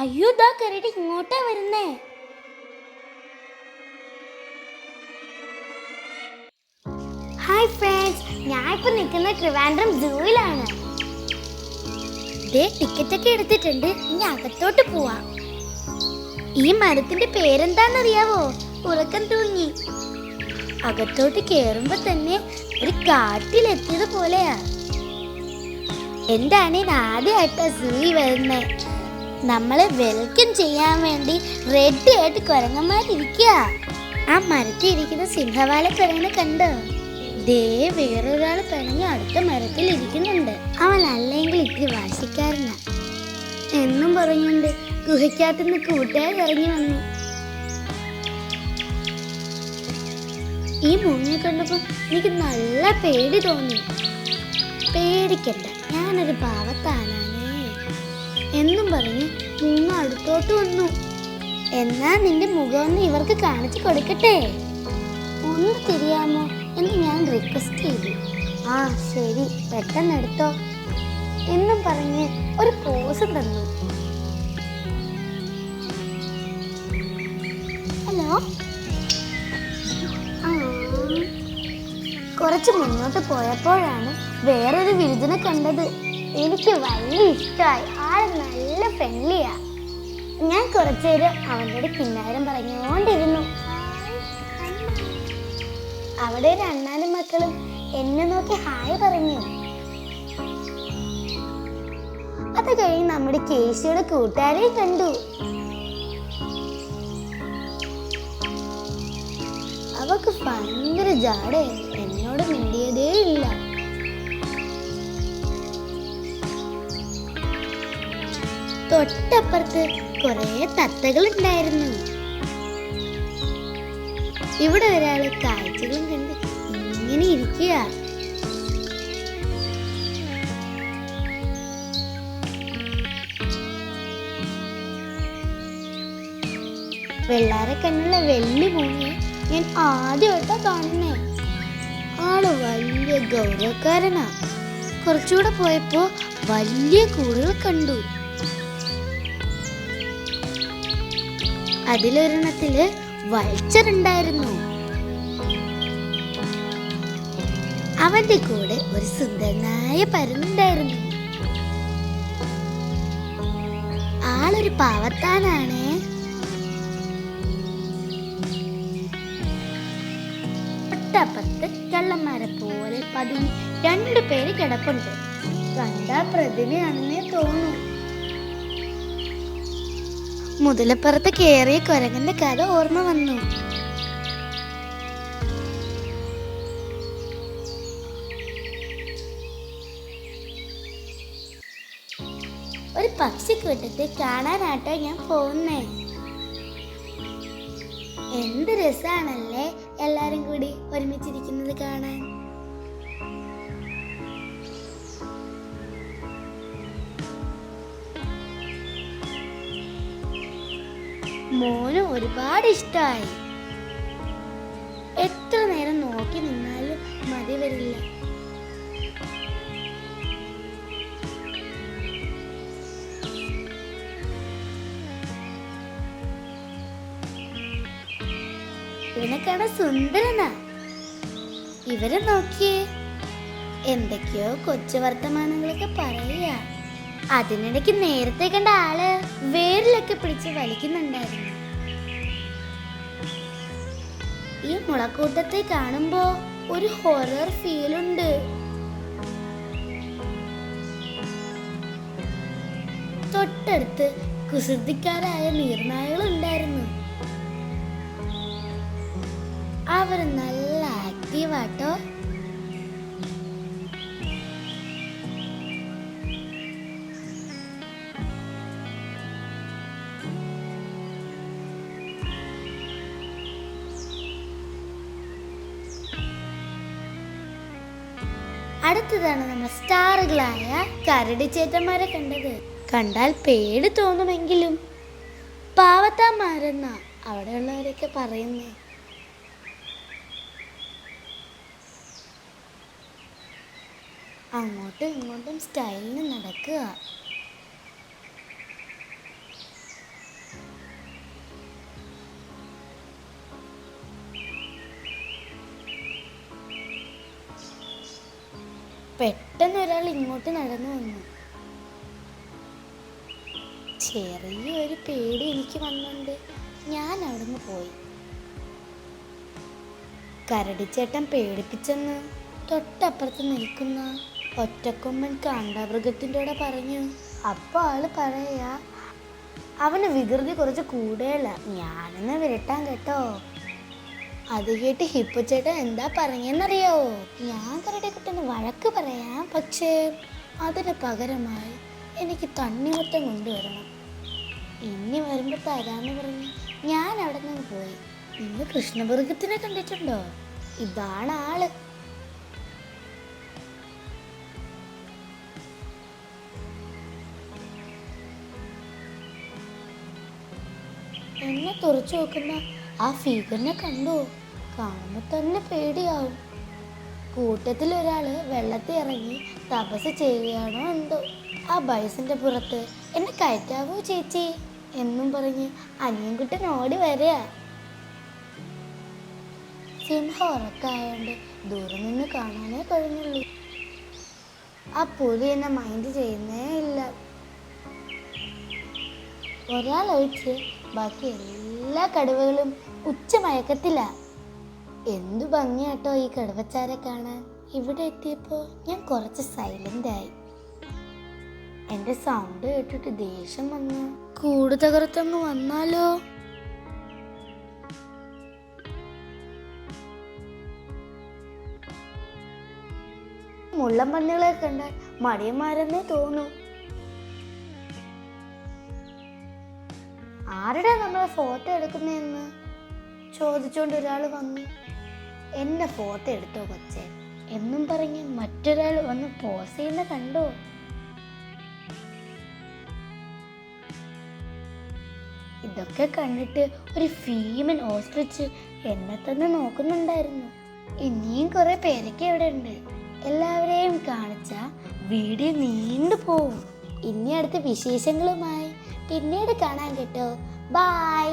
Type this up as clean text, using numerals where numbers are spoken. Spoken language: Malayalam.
അയ്യോ ദാ കരടി ഇങ്ങോട്ടാ വരുന്നേ. ഹായ് ഫ്രണ്ട്സ്, ഞാൻ ഇപ്പൊ നിൽക്കുന്ന ട്രിവാൻഡ്രം സൂവിലാണ്. ടിക്കറ്റ് ഒക്കെ എടുത്തിട്ടുണ്ട്, ഇനി അകത്തോട്ട് പോവാം. ഈ മരത്തിന്റെ പേരെന്താന്നറിയാവോ? ഉറക്കം തൂങ്ങി. അകത്തോട്ട് കേറുമ്പോ തന്നെ ഒരു കാട്ടിലെത്തിയത് പോലെയാ. എന്താണ് ആദ്യമായിട്ടാ സൂയി വരുന്നേ. നമ്മളെ വെൽക്കം ചെയ്യാൻ വേണ്ടി റെഡി ആയിട്ട് കുരങ്ങന്മാരിയ്ക്കുക. ആ മരത്തിൽ ഇരിക്കുന്ന സിംഹവാല കുരങ്ങനെ കണ്ടോ? ദേ വേറൊരാൾ പിണങ്ങി അടുത്ത മരത്തിൽ ഇരിക്കുന്നുണ്ട്. അവൻ അല്ലെങ്കിൽ ഇത്തിരി വാശിക്കാരനാ എന്നും പറഞ്ഞുകൊണ്ട് ഗുഹയ്ക്കകത്തുനിന്ന് കൂട്ടുകാർ ഇറങ്ങി വന്നു. ഈ മുങ്ങിയെ കണ്ടപ്പോ എനിക്ക് നല്ല പേടി തോന്നി. പേടിക്കണ്ട, ഞാനൊരു പാവത്താനാണേ എന്നും പറഞ്ഞ് മുങ്ങ അടുത്തോട്ട് വന്നു. എന്നാ നിന്റെ മുഖം ഒന്ന് ഇവർക്ക് കാണിച്ചു കൊടുക്കട്ടെ, ഒന്ന് തിരിയാമോ എന്ന് ഞാൻ റിക്വസ്റ്റ് ചെയ്തു. ആ ശരി, പെട്ടെന്ന് എടുത്തോ എന്നും പറഞ്ഞ് ഒരു പോസ് തന്നു. ഹലോ. കുറച്ച് മുന്നോട്ട് പോയപ്പോഴാണ് വേറൊരു വിരുദ്ധനെ കണ്ടത്. എനിക്ക് വലിയ ഇഷ്ടമായി. ആൾ നല്ല ഫ്രണ്ട്ലിയാ. ഞാൻ കുറച്ചേരം അവൻ്റെ പിന്നാരം പറഞ്ഞുകൊണ്ടിരുന്നു. അവിടെ ഒരു അണ്ണാനും മക്കളും എന്നെ നോക്കി ഹായ് പറഞ്ഞു. അത് കഴിഞ്ഞ് നമ്മുടെ കേശിയുടെ കൂട്ടുകാരെ കണ്ടു. അവക്ക് ഭയങ്കര ജാടയായിരുന്നു, എന്നോട് മിണ്ടിയതേ ഇല്ല. തൊട്ടപ്പുറത്ത് കുറെ തത്തകൾ ഉണ്ടായിരുന്നു. ഇവിടെ ഒരാള് കാഴ്ചകളും കണ്ട് ഇങ്ങനെ ഇരിക്കുക. വെള്ളാരെ കണ്ണുള്ള വെള്ളി മൂങ്ങിയെ ഞാൻ ആദ്യമായിട്ടാ കാണുന്നേ. ആള് വലിയ ഗൗരവക്കാരനാ. കുറച്ചുകൂടെ പോയപ്പോ വലിയ കൂടുകൾ കണ്ടു. അതിലൊരെണ്ണത്തില് വൾച്ചർ ഉണ്ടായിരുന്നു. അവന്റെ കൂടെ ഒരു സുന്ദരനായ പരുന്നുണ്ടായിരുന്നു. ആളൊരു പാവത്താനാണ്. തൊട്ടപ്പുറത്ത് കള്ളന്മാരെ പോലെ പതിഞ്ഞ് 2 പേര് കിടപ്പുണ്ട്. കണ്ടാ പ്രതിമയാണെന്നേ തോന്നും. മുതലപ്പുറത്ത് കേറിയ കുരങ്ങന്റെ കഥ ഓർമ്മ വന്നു. ഒരു പക്ഷിക്കൂട്ടത്തെ കാണാനാട്ടോ ഞാൻ പോകുന്നേ. എന്ത് രസാണല്ലേ എല്ലാരും കൂടി ഒരുമിച്ചിരിക്കുന്നത് കാണാൻ. മോന് ഒരുപാട് ഇഷ്ടമായി. എത്ര നേരം നോക്കി നിന്നാലും മതി വരില്ല. ഇവനെ കാണാൻ സുന്ദരനാ. ഇവരെ നോക്കിയേ, എന്തൊക്കെയോ കൊച്ചു വർത്തമാനങ്ങളൊക്കെ പറയുക. അതിനിടയ്ക്ക് നേരത്തെ കണ്ട ആള് വേരിലൊക്കെ പിടിച്ച് വലിക്കുന്നുണ്ടായിരുന്നു. ഈ മുളക്കൂട്ടത്തെ കാണുമ്പോ ഒരു ഹൊറർ ഫീലുണ്ട്. തൊട്ടടുത്ത് കുസൃതിക്കാരായ നീർനായകളുണ്ടായിരുന്നു. അവർ നല്ല ആക്റ്റീവാട്ടോ. അടുത്തതാണ് നമ്മൾ സ്റ്റാറുകളായ കരടിച്ചേറ്റന്മാരെ കണ്ടത്. കണ്ടാൽ പേടി തോന്നുമെങ്കിലും പാവത്താന്മാരെന്നാ അവിടെയുള്ളവരൊക്കെ പറയുന്നേ. അങ്ങോട്ടും ഇങ്ങോട്ടും സ്റ്റൈലിന് നടക്കുക. പെട്ടെന്ന് ഒരാൾ ഇങ്ങോട്ട് നടന്നു വന്നു. ചെറിയൊരു പേടി എനിക്ക് വന്നുകൊണ്ട് ഞാൻ അവിടുന്ന് പോയി. കരടിച്ചേട്ടൻ പേടിപ്പിച്ചെന്ന് തൊട്ടപ്പുറത്ത് നിൽക്കുന്ന ഒറ്റക്കൊമ്പൻ കാണ്ടാമൃഗത്തിൻ്റെ കൂടെ പറഞ്ഞു. അപ്പോൾ ആള് പറയാ, അവന് വികൃതി കുറച്ച് കൂടുതലാ, ഞാനെന്ന് വിരട്ടാൻ കേട്ടോ. അത് കേട്ട് ഹിപ്പുച്ചേട്ടൻ എന്താ പറഞ്ഞെന്നറിയാവോ? ഞാൻ കരടിക്കുട്ടന് വഴക്ക് പറയാം, പക്ഷേ അതിന് പകരമായി എനിക്ക് തണ്ണിമത്തം കൊണ്ടുവരണം. ഇനി വരുമ്പോൾ തരാന്ന് പറഞ്ഞ് ഞാൻ അവിടെ നിന്ന് പോയി. നിങ്ങൾ കൃഷ്ണമൃഗത്തിനെ കണ്ടിട്ടുണ്ടോ? ഇതാണ് ആള്. എന്നെ തുറച്ചു നോക്കുന്ന ആ ഫിഗറിനെ കണ്ടു. കാണുമ്പോൾ തന്നെ പേടിയാവും. കൂട്ടത്തിൽ ഒരാള് വെള്ളത്തിൽ ഇറങ്ങി തപസ് ചെയ്യുകയാണോ എന്തോ. ആ ബൈസിന്റെ പുറത്ത് എന്നെ കയറ്റാവോ ചേച്ചി എന്നും പറഞ്ഞ് അനിയൻകുട്ടൻ ഓടി വരിക. സിംഹം ഉറക്കായോണ്ട് ദൂരെ നിന്ന് കാണാനേ കഴിഞ്ഞുള്ളൂ. ആ പുലി എന്നെ മൈൻഡ് ചെയ്യുന്നേ ഇല്ല. ഒരാളൊഴിച്ച് ബാക്കി എല്ലാ കടുവകളും ഉച്ചമയക്കത്തില്ല. എന്തു ഭംഗിയാട്ടോ ഈ കടുവച്ചാരെ കാണാൻ. ഇവിടെ എത്തിയപ്പോൾ ഞാൻ കുറച്ച് സൈലൻ്റായി. എൻ്റെ സൗണ്ട് കേട്ടിട്ട് ദേഷ്യം വന്നു. കൂട് തകർത്തങ്ങ് വന്നാലോ? മുള്ളം പന്നികളെ കണ്ടാൽ മടിയന്മാരെന്നേ തോന്നൂ. ആരുടെ നമ്മളെ ഫോട്ടോ എടുക്കുന്നതെന്ന് ചോദിച്ചുകൊണ്ട് ഒരാൾ വന്നു. എന്നെ ഫോട്ടോ എടുത്തോ കൊച്ചേ എന്നും പറഞ്ഞ് മറ്റൊരാൾ വന്ന് പോസ് ചെയ്യുന്ന കണ്ടോ? ഇതൊക്കെ കണ്ടിട്ട് ഒരു ഫീമൻ ഓസ്ട്രിച്ച് എന്നെ തന്നെ നോക്കുന്നുണ്ടായിരുന്നു. ഇനിയും കുറെ പേരൊക്കെ ഇവിടെ ഉണ്ട്. എല്ലാവരെയും കാണിച്ച വീഡിയോ നീണ്ടു പോവും. ഇനി അടുത്ത വിശേഷങ്ങളുമായി പിന്നീട് കാണാൻ കേട്ടോ. ബൈ.